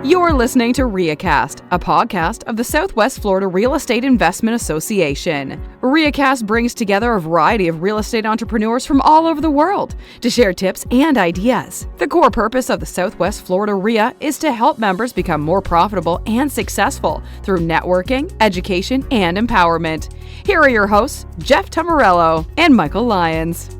You're listening to RIAcast, a podcast of the Southwest Florida Real Estate Investment Association. RIAcast brings together a variety of real estate entrepreneurs from all over the world to share tips and ideas. The core purpose of the Southwest Florida RIA is to help members become more profitable and successful through networking, education, and empowerment. Here are your hosts, Jeff Tamarello and Michael Lyons.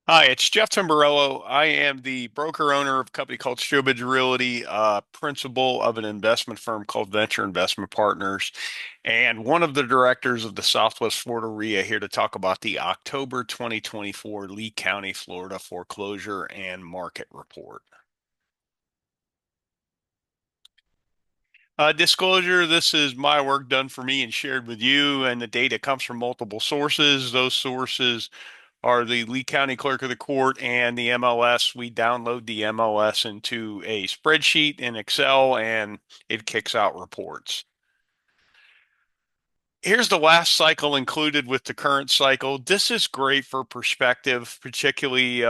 Hi, it's Jeff Tamburello. I am the broker owner of a company called Strobridge Realty, principal of an investment firm called Venture Investment Partners, and one of the directors of the Southwest Florida RIA, here to talk about the October 2024 Lee County, Florida foreclosure and market report. Disclosure, this is my work done for me and shared with you, and the data comes from multiple sources. Those sources are the Lee County Clerk of the Court and the MLS. We download the MLS into a spreadsheet in Excel and it kicks out reports. Here's the last cycle included with the current cycle. This is great for perspective, particularly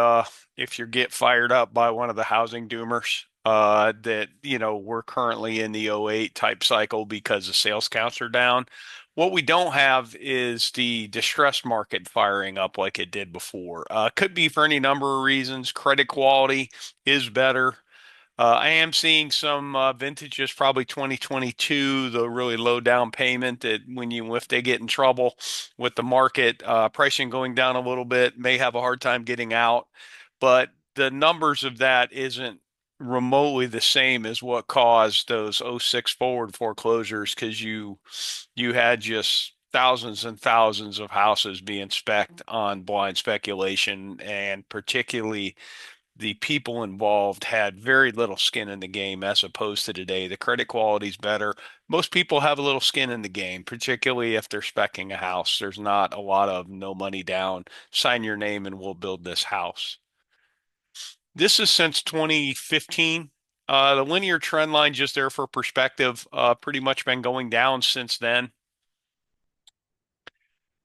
if you get fired up by one of the housing doomers. That, we're currently in the 08 type cycle because the sales counts are down. What we don't have is the distressed market firing up like it did before. Could be for any number of reasons. Credit quality is better. I am seeing some vintages, probably 2022, the really low down payment that if they get in trouble with the market, pricing going down a little bit, may have a hard time getting out. But the numbers of that isn't remotely the same as what caused those 06 forward foreclosures, because you had just thousands and thousands of houses being spec'd on blind speculation, and particularly the people involved had very little skin in the game as opposed to today. The credit quality is better. Most people have a little skin in the game, particularly if they're speccing a house. There's not a lot of no money down, sign your name and we'll build this house. This is since 2015. The linear trend line, just there for perspective, pretty much been going down since then.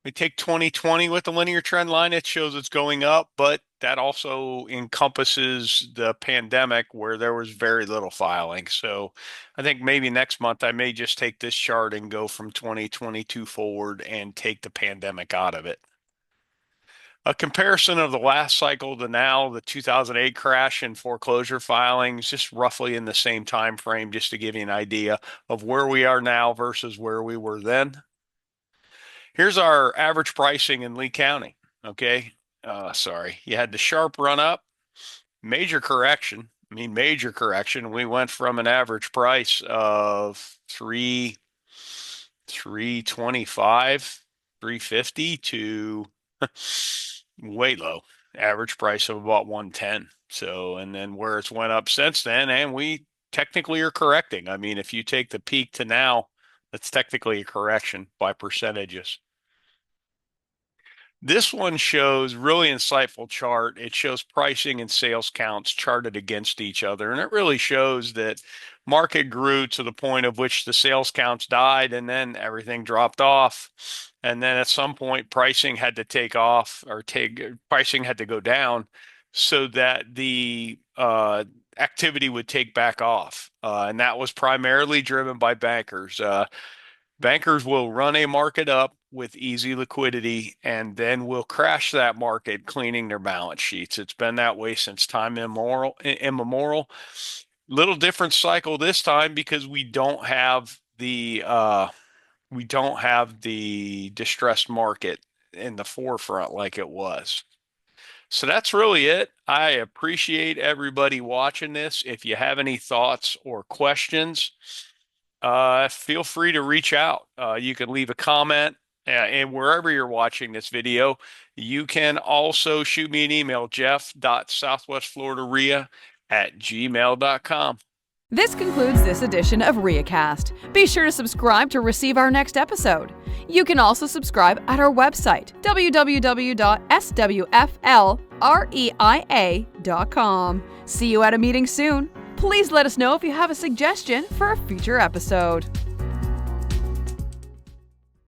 We take 2020 with the linear trend line, it shows it's going up, but that also encompasses the pandemic where there was very little filing. So I think maybe next month I may just take this chart and go from 2022 forward and take the pandemic out of it. A comparison of the last cycle to now, the 2008 crash and foreclosure filings, just roughly in the same time frame, just to give you an idea of where we are now versus where we were then. Here's our average pricing in Lee County. Okay, you had the sharp run up, major correction. Major correction. We went from an average price of $325, $350 to way low, average price of about $110. So, and then where it's went up since then, and we technically are correcting. If you take the peak to now, that's technically a correction by percentages. This one shows really insightful chart. It shows pricing and sales counts charted against each other. And it really shows that market grew to the point of which the sales counts died and then everything dropped off. And then at some point pricing had to take off, or pricing had to go down so that the activity would take back off. And that was primarily driven by bankers. Bankers will run a market up with easy liquidity and then will crash that market, cleaning their balance sheets. It's been that way since time immemorial. Little different cycle this time because we don't have the distressed market in the forefront like it was. So that's really it. I appreciate everybody watching this. If you have any thoughts or questions, feel free to reach out. You can leave a comment, and wherever you're watching this video, you can also shoot me an email, jeff.southwestfloridaria@gmail.com. This concludes this edition of RIAcast. Be sure to subscribe to receive our next episode. You can also subscribe at our website, www.swflreia.com. See you at a meeting soon. Please let us know if you have a suggestion for a future episode.